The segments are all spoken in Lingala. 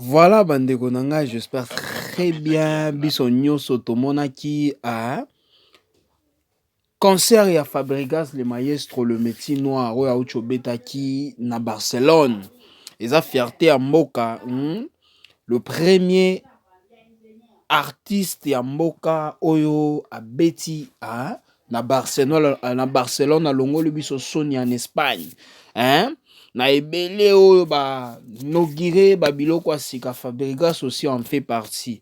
Voilà, bandeko na ngai, j'espère très bien. Biso nyonso tomonaki à concert ya Fabregas le maestro le métier noir oyo auti obetaki na Barcelone. Eza fierté ya mboka. Le premier artiste ya mboka oyo abeti na Barcelone alongoli biso soni en Espagne. Na ebele oyo inauguré biloko ya sika Fabregas aussi en fait partie.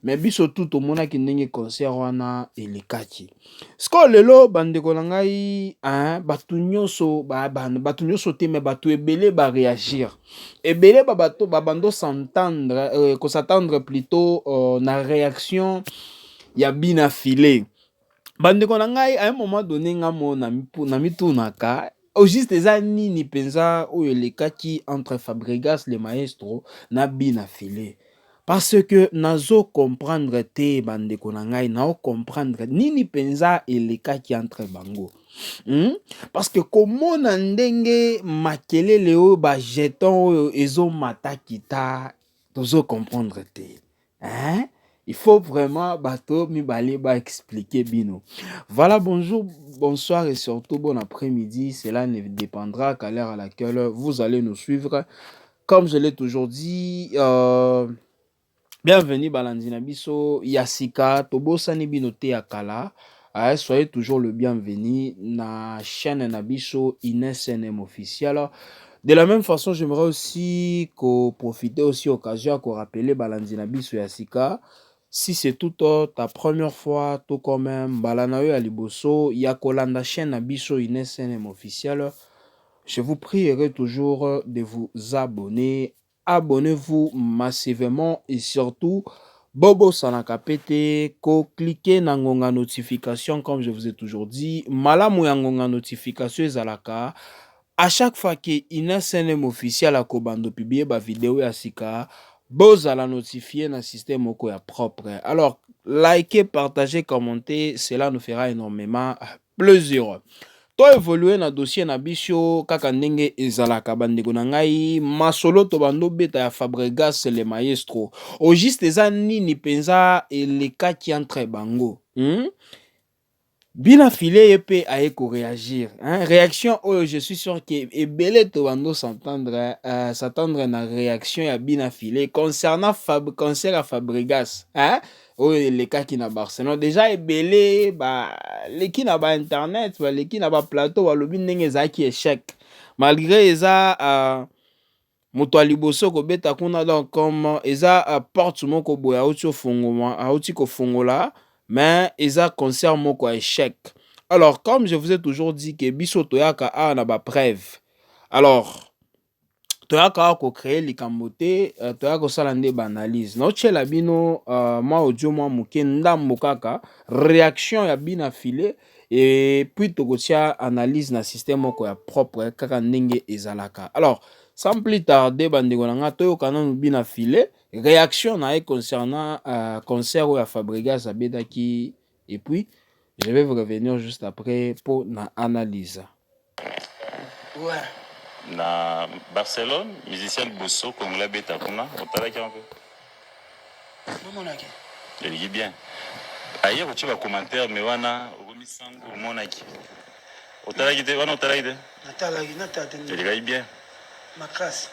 Mais biso tout tomonaki ndenge concert wana elekaki. Sikoyo lelo bandeko na ngai bato nyonso te me bato ebele réagir. Ebele babando s'entendre s'attendre plutôt na réaction ya Bina Filé. Bandeko na ngai à un moment donné ngamo na mitunaka au juste eza nini penza oyo elekaki entre Fabregas le maestro na Bina Filé. Parce que nazo comprendre te bandeko na ngai nao comprendre nini penza elekaki entre bango. Parce que komona ndenge makelele oyo ba jeton oyo ezo mataki ta tozo comprendre te. Il faut vraiment bato mibale ba expliquer bino. Voilà, bonjour, bonsoir et surtout bon après-midi. Cela ne dépendra qu'à l'heure à laquelle vous allez nous suivre. Comme je l'ai toujours dit, bienvenue Balandi Nabiso, Yasika, Tobosani Binote Akala. Soyez toujours le bienvenu na chaîne Nabiso INSNM officiel. De la même façon, j'aimerais aussi profiter aussi occasion à rappeler Balandi Nabiso Yasika. Si c'est tout ta première fois, tout quand même, Balanayo Aliboso, Yakolanda chaîne Nabiso INSNM officiel. Je vous prierai toujours de vous abonner. Abonnez-vous massivement et surtout, Bobo Sanakapete, cliquez na ngonga notification comme je vous ai toujours dit. Malamu ya ngonga notification ezalaka. À chaque fois que INSNM officiel a kobando publier ba vidéo ya sika, boza la notifier na système moko ya propre. Alors, likez, partagez, commentez, cela nous fera énormément plaisir. To évoluer na dossier na biso kaka ndenge ezalaka bandeko na ngai masolo to bando beta ya Fabregas le maestro. Au juste eza nini penza elekaki entre bango. Bina Filé epe aye ko réagir. Réaction oyo je suis sûr que ebele to bando s'attendre na réaction ya Bina Filé concernant concert à Fabregas. Oyo elekaki na Barcelone. Déjà ebele leki na ba internet, leki na ba plateau balobi ndenge ezalaki échec. Malgré eza moto ya liboso kobeta kuna donc comme eza porte moko boya auti kofongola. Mais eza concert moko échec. Alors, comme je vous ai toujours dit que biso toyaka na ba preuve. Alors, toyaka ko créer likambo te, toyaka kosala nde ba analyse. Na otchela bino moi audio moi muke ndambo kaka réaction ya Bina Filé et puis tokotia analyse na système moko ya propre kaka ndenge ezalaka. Alors, sans plus tarder bandeko na nga toyoka nanu Bina Filé réaction na concernant concert ou à Fabregas abedaki et puis je vais vous revenir juste après pour na analyse. Ouais. Na Barcelone, musicien Bosso congolais beta kuna, otalaki un peu. Monaki. Il dit bien. Ailleurs tu vas commentaire mais wana omisango monaki. Otalaki de wana otalaki de. Natalaki. Il dit bien. Makasi.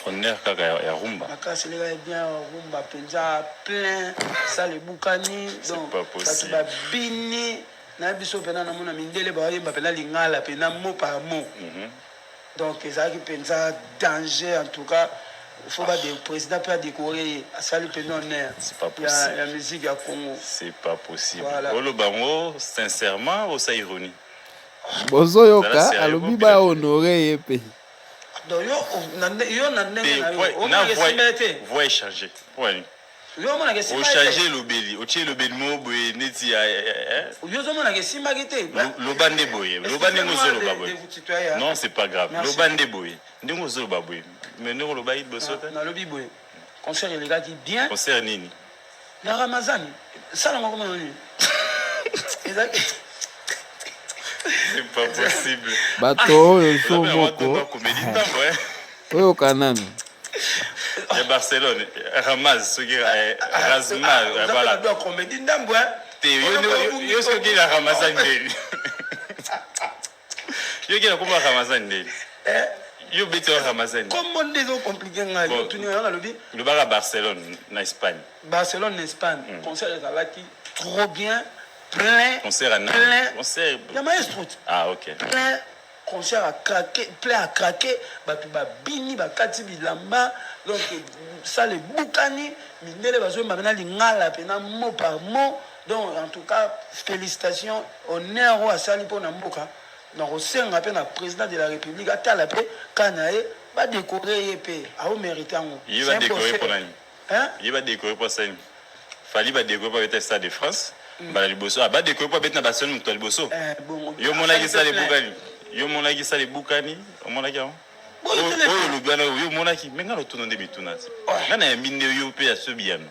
Honneur kaka ya rumba. Makasi les bien rumba penza plein ça le bukani donc ça va bini na biso pena na mona mindele ba yemba pena lingala pena mot par mot. Donc ezaki penza danger en tout cas il faut pas des président peut décorer à salut pena honneur. C'est pas possible. La musique à Congo. C'est pas possible. Olo bango sincèrement ou ça ironie. Bozo yoka alobi ba honorer yepe. Donc vous échanger. Ouais. Au changer l'obéli, au tirer l'obéli mo boye neti ya lobande boye, lobande ngozolo baboye. Non, c'est pas grave. Lobande boye. Ndingo zolo baboye. Mais nous le baïd bosota. Na lobi boye. Concert il gars dit bien. Concert nini? Na Ramazan. Ça la comment on dit. Exact. C'est pas possible. Bato oyo so moko. Oyo kanani. Il y a Barcelone. Ramaz, ce qui est Razma. Voilà. Tu dois comédie d'ambois. Yo ce qui est Ramazan Deli. Yo qui est comment Ramazan Deli. Yo bêtise Ramazan. Comment des autres compliqués nga yo tu n'as le dit. Le bar à Barcelone, en Espagne. Barcelone, en Espagne. Concert de Zalaki, trop bien, plein. Concert à Nantes. Concert. Il y a maestro. Ah ok. Plein. Concert à craquer, plein à craquer. Bah puis bah bini, bah kati bilamba. Donc ça les boukani, mindele bazo maintenant lingala pena mot par mot. Donc en tout cas félicitations, honneur à Sali pour Namboka. Donc au sein de la président de la République, à tel après, Kanae va décorer EP, a au mérité en. Il va décorer pour l'année. Hein? Il va décorer pour ça. Fali va décorer pour le Stade de France. Bah le bosso, va décorer pour mettre na Barcelone toi le bosso. Yo mona qui ça les boukani. Yo mona qui ça les boukani, o mona qui. Oh le gana yo mona qui menga le tournon de bituna. Ngana mine yo pe ya sobiano.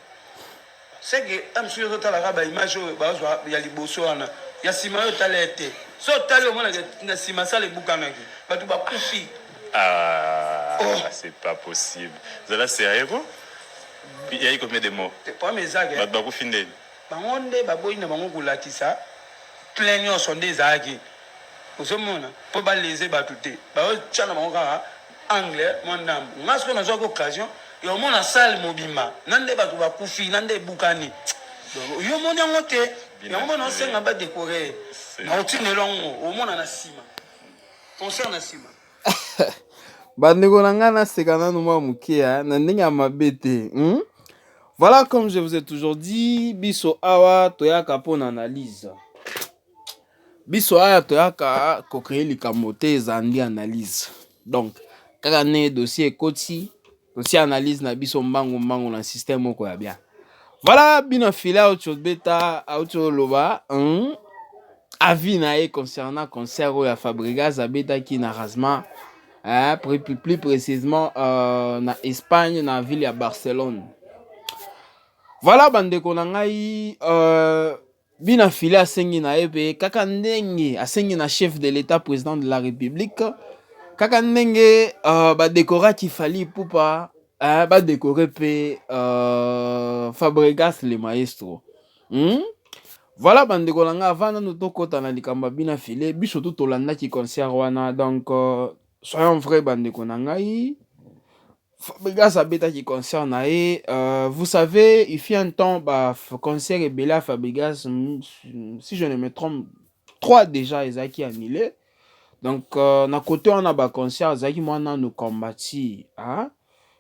C'est que am sur tota la raba image ba zo ya liboso ana. Ya sima yo talete. So tali au moins na sima ça les boukana qui. Ba tu ba kufi. Ah, c'est pas possible. Vous allez sérieux quoi? Il y a combien de mots? C'est pas mes agues. Ba ba ku finde. Ba ngonde ba boyina ba ngokulatisa. Plein yo sont des agues. Vous mona pour ba léser ba touté. Ba tchana ba ngara anglais mon dame. Ngas ko na zo occasion. Yo mona salle mobima. Nande ba tu ba kufi nande bukani. Donc yo mona ngote. Yo mona senga ba décorer. Na otine longo o mona na sima. Concert na sima. Bandeko nangana sekana numa mukia na ndenge mabe te. Voilà, comme je vous ai toujours dit, biso awa toyaka pona analyse. Biso aya toyaka ko créer likambo te ezandi analyse. Donc kaka ne dossier ekoti, dossier analyse na biso mbango na système moko ya bien. Voilà, bina fila auto beta auto loba, avis na e concernant concert ya Fabregas abeta ki na Razma, plus précisément na Espagne na ville ya Barcelone. Voilà, bandeko na ngai bina fila asengi na ebe kaka ndenge asengi na chef de l'état président de la République kaka ndenge ba décorer ki fali pupa ba décorer pe Fabregas le maestro. Voilà, bandeko na ngai avant nous tokota na likamba bina file biso tout tolanda ki concert wana. Donc soyons vrais, bandeko na ngai, Fabregas abeta qui concert na e, vous savez, il fait un temps bah concert et Bella Fabregas, si je ne me trompe, 3 déjà ezaki annulé. Donc na côté on a ba concert ezaki mwana nous combattu,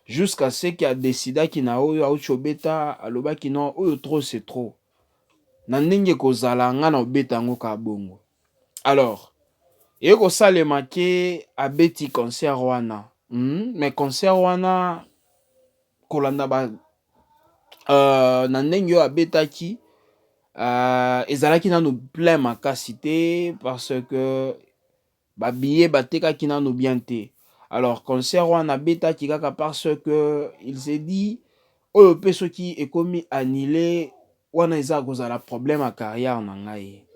jusqu'à ce qu'il a décidé qu'il na oyo aucho beta aloba ki non oyo trop c'est trop. Na ndenge kozala nga na obeta ngo ka bongo. Alors, et ko salema ke abeti concert wana. Mais concert wana kolanda ba na ndenge yo abetaki ezalaki nanu plein makasi te parce que ba billet batekaki nanu bien te. Alors concert wana abetaki kaka parce que il s'est dit oyo pe soki ekomi annulé wana eza kozala problème à carrière na ngai.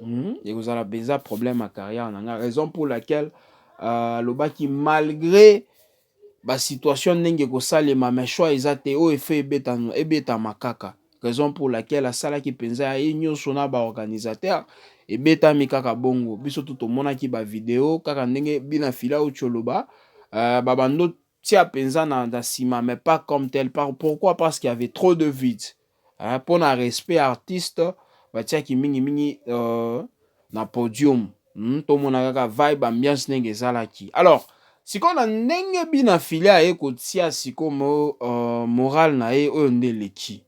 Et kozala beza problème à carrière na ngai, raison pour laquelle lobaki malgré ba situation ndenge ko salema mais choix ezate o efe ebeta makaka, raison pour laquelle asala ki penza ya nyoso na ba organisateur ebeta mikaka bongo. Biso tout mona ki ba vidéo kaka ndenge bina fila o choloba ba bando tia penza na sima mais pas comme tel. Pourquoi? Parce qu'il y avait trop de vide. Pour un respect artiste ba tia ki mingi na podium. To mona kaka vibe ambiance ndenge ezalaki. Alors siko na ndenge bina filia ekotia siko moral na ye oyo ndeleki.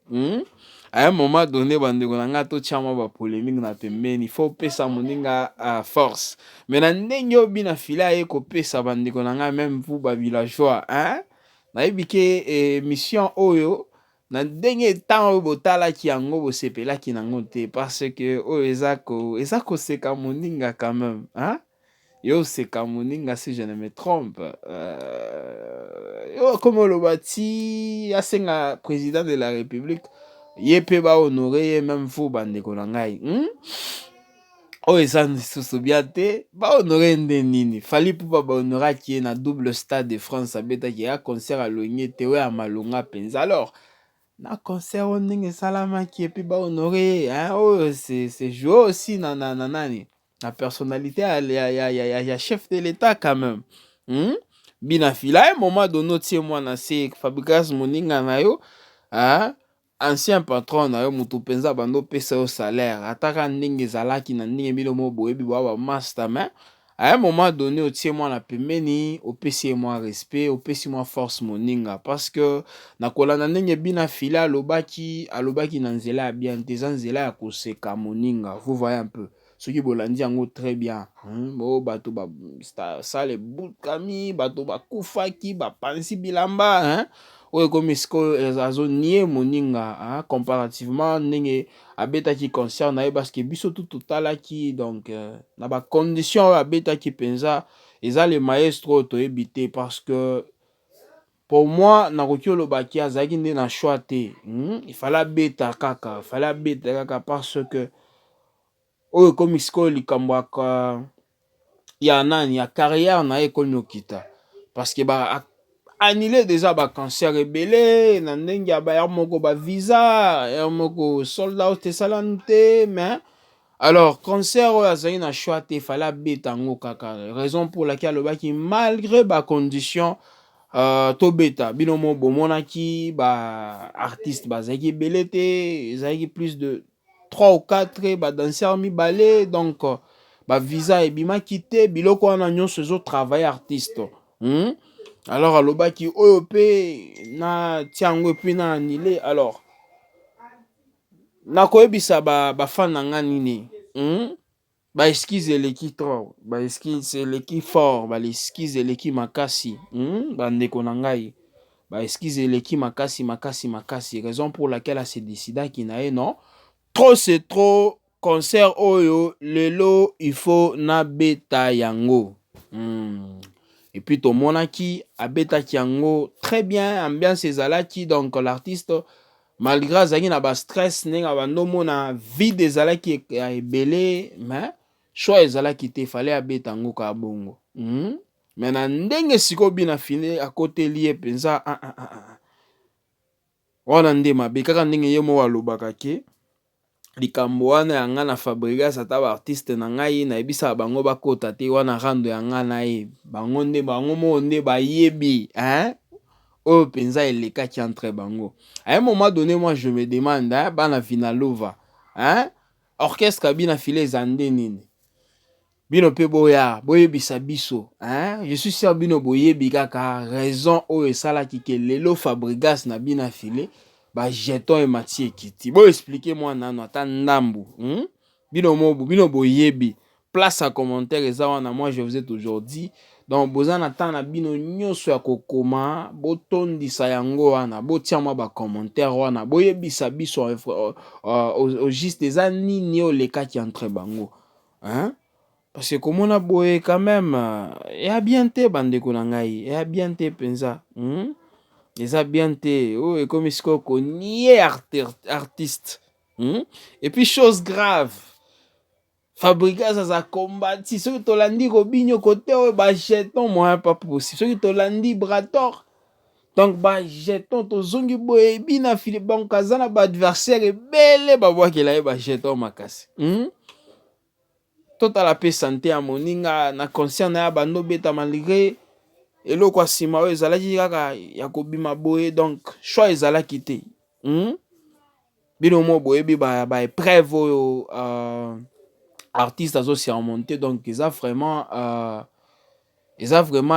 À un moment donné bandeko na nga to tiama ba polémique na pembeni, il faut pesa moninga force. Mais na ndenge bina filia ekopesa bandeko na nga même vous ba villageois, na ebike mission oyo na ndenge temps oyo botalaki yango bosepelaki nango te parce que oyo ezako seka moninga quand même, Yo c'est Kamuninga si je ne me trompe. Yo comme le bâti asenga président de la République, yepe ba honoré même vous bandeko na ngai. oh eza lisusu bien te bahonore nde nini Fally Ipupa bahonoraki ye na double stade de France abetaki ya concert alongi te oyo ya malonga mpenza alors na concert oyo ndenge esalamaki epuis bahonore ye oyo c'est joué aussi na nani na personnalité ya chef de l'état quand même bina fila un moment donné otie mwana se Fabregas moninga na yo ancien patron na yo mutu penza bando pesa yo salaire ataka ndenge ezalaki na ndenge bino mo boyebi ba master mais à un moment donné otie mwana pembeni opesi moi respect opesi moi force moninga parce que na kolanda ndenge bina fila alobaki na nzela ya bien te eza nzela ya koseka moninga vous voyez un peu soki bolandi yango très bien bo bato ba sale bukami bato bakufaki bapanzi bilamba oyo komi sikoyo azonie moninga comparativement ndenge abetaki concert na ye parce que biso tout totalaki donc na bacondition oyo abetaki mpenza eza le maestro oyo toyebi te parce que pour moi nakoki olobaki azalaki nde na choix te il fallait abeta kaka parce que oyo komi sikoyo likambo ya nani ya carrière na ye ekomi okita parce que annulé déjà ba cancer ebele na ndenge ya ba moko ba visa ya moko sold out esalante mais alors concert oyo azali na choix te fallait abeta yango kaka raison pour laquelle alobaki malgré ba condition tobeta bino mo bomonaki ba artiste bazalaki ebele te ezalaki plus de 3 ou 4 ba danseurs mibale donc ba visa ebimaki te biloko wana nyonso ezotravaille artiste alors alobaki oyo pe na tiango epuis na annulé alors nakoyebisa bafan na nga nini baeskize eleki trop baeskize eleki fort baeskize eleki makasi bandeko na ngai baeskize eleki makasi raison pour laquelle se décidaki na ye non trop c'est trop concert oyo lelo il faut na beta yango et puis tomonaki abetaki yango très bien ambiance ezalaki donc l'artiste malgré azalaki na ba stress ndenge bandomo na vide ezalaki ya ebele mais choix ezalaki te fallait abeta yango ka bongo mais na ndenge sikoyo bina file akoteli ye mpenza wana nde mabe kaka ndenge ye mo alobaka ke likambo wana ya nga na Fabregas ata ba artiste na ngai nayebisa bango bakota te wana rando ya nga na ye bango mo nde bayebi oyo penza elekaki entre bango à un moment donné moi je me demande bana Vinalova orchestre bina file eza nde nini bino pe boya boyebisa biso je suis sûr bino boyebi kaka raison oyo esalaki ke lelo Fabregas na bina file ba jeton emati ekiti bo expliquer moi nano ata ndambu bino boyebi place à commentaire eza wana moi je vous ai toujours dit donc boza na temps na bino nyonso ya kokoma botondisa yango wana botia mwa ba commentaire wana boyebisa biso au juste eza nini olekaki entre bango parce que komona boye quand même ya bien te bandeko na ngai ya bien te penza eza bien te oyo ekomi sikoyo konie artiste et puis chose grave Fabregas aza kombati soki tolandi Robinho côté oyo bajeton moyen pas possible soki tolandi Brator donc bajeton tozongi boye bina fili banko aza na baadversaire ebele babwakela ye bajeton makasi totala pe santé ya moninga na concert na ya bando beta malgré eloko nsima oyo ezalaki kaka ya kobima boye donc choix ezalaki te bino mo boyebi baépreuve oyo artiste azosurmonte donc eza vraiment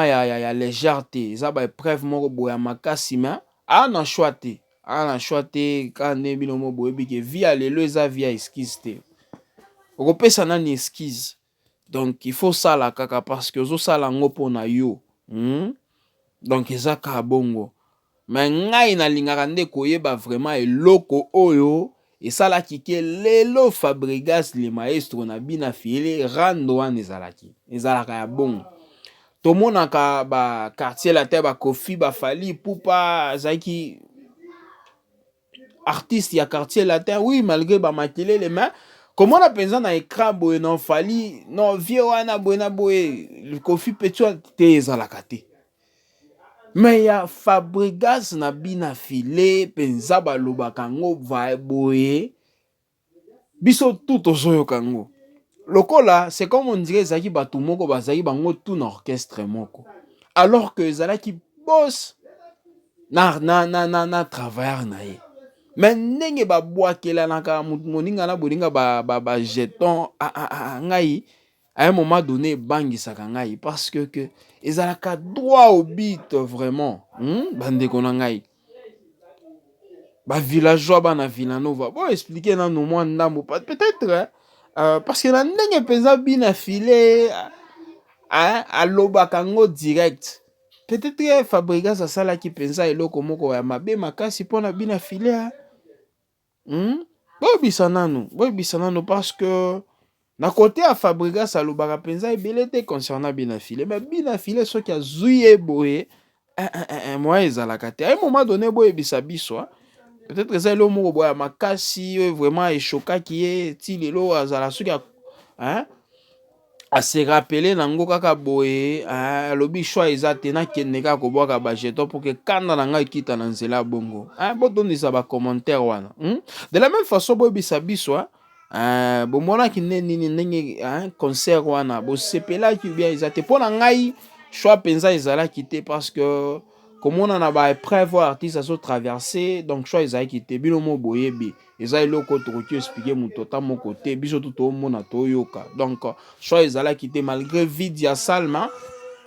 ya légèreté eza baépreuve moko boye ya makasi mais ana choix te kaka nde bino mo boyebi ke vie ya lelo eza vie ya esquisse te okopesa nani esquisse donc il faut sala kaka parce que ozosala yango mpona yo donc eza kaka bongo mais ngai nalingaka nde koyeba vraiment eloko oyo esalaki ke lelo Fabregas le maestro na bina file rando wana ezalaka ya bongo tomonaka ba quartier latin ba Kofi ba Fally Ipupa artiste ya quartier latin oui malgré ba makelele mais comment on a pensé na écran boye non fali non vieux wana boye na boye le Kofi Petua te ezalaka te. Mais ya Fabregas na bina filé penza balobaka ngo va boye biso tout ozoyoka ngo. Lokola c'est comme on dirait ezaki batu moko bazaki bango tout na orchestre moko. Alors que ezalaki boss na travailleur na ye. Mais ndenge ba boakela naka moninga na bolinga ba jeton ngai à un moment donné bangisaka ngai parce que ezalaka droit au but vraiment bandeko na ngai ba villageois bana Villanova bon expliquer na no moi ndambo peut-être parce que na ndenge penza bina filé alobaka ngo direct peut-être Fabregas asala ki penza eloko moko ya mabe makasi pona bina filé boy bisanano parce que na côté à Fabregas alobaka penza ebele te concernant bina filé mais bina filé soki azuye boye moi ezalaka te à un moment donné boy bisabiso peut-être ça le moko boya makasi vraiment eshokaki ye ti lelo azala soki a se rappeler nango kaka boye alobi choix eza te nakende kaka kobwaka bajeton pour que kanda na ngai kita na nzela bongo botondisa bacommentaire wana de la même façon boyebisa biso bomonaki nde nini ndenge concert wana bosepelaki bien eza te mpo na ngai choix mpenza ezalaki te parce que komona na baépreuve oyo artiste azotraverse donc choix ezalaki te bino mo boyebi eza eloko tokoki expliquer moto ata moko te biso to toomona toyoka donc choix ezalaki te malgré vide ya salma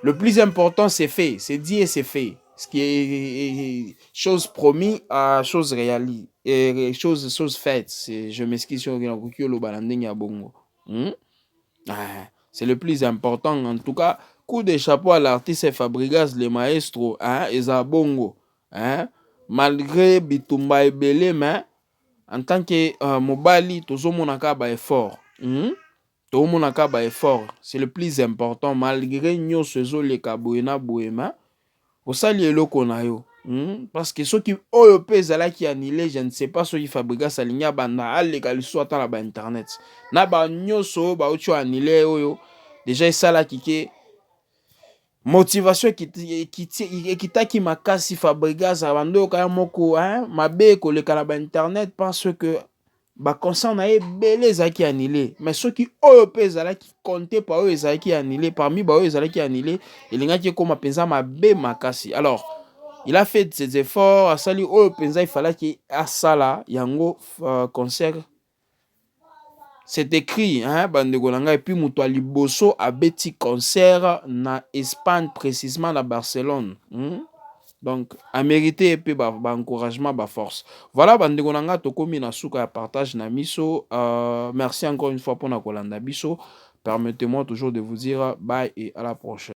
le plus important c'est fait c'est dit et c'est fait ce qui est chose promis à chose réalisée et chose faite je m'excuse sur le balanding ya bongo c'est le plus important en tout cas. Coup de chapeau à l'artiste Fabregas, le maestro, eza bongo, malgré bitumba ebele, mais en tant que mobali, tozo monaka ba effort, tozo monaka ba effort, c'est le plus important, malgré nyo sezo le kaboena boema, osali eloko na yo, parce que ceux qui oyo pezala qui annulé, je ne sais pas ceux qui Fabregas alinya banda, aleka liso ata na ba internet, na ba nyoso ba ocho annulé oyo, déjà ça là qui motivation ekitaki makasi Fabregas abando kaya moko mabe koleka na ba internet parce que ba concert na ebele ezaki annulé mais ceux qui oyo pe ezalaki compter pa oyo ezalaki annulé parmi ba oyo ezalaki annulé elingaki koma penza mabe makasi. Alors il a fait ses efforts asali oyo penza il fallait ki asala yango concert. C'est écrit, bandeko na ngai, et puis muto liboso abeti concert na Espagne, précisément na Barcelone. Donc, a mérité et puis encouragement, force. Voilà, bandeko na ngai, tokomi na suka ya partage na miso. Merci encore une fois pour na kolanda biso. Permettez-moi toujours de vous dire bye et à la prochaine.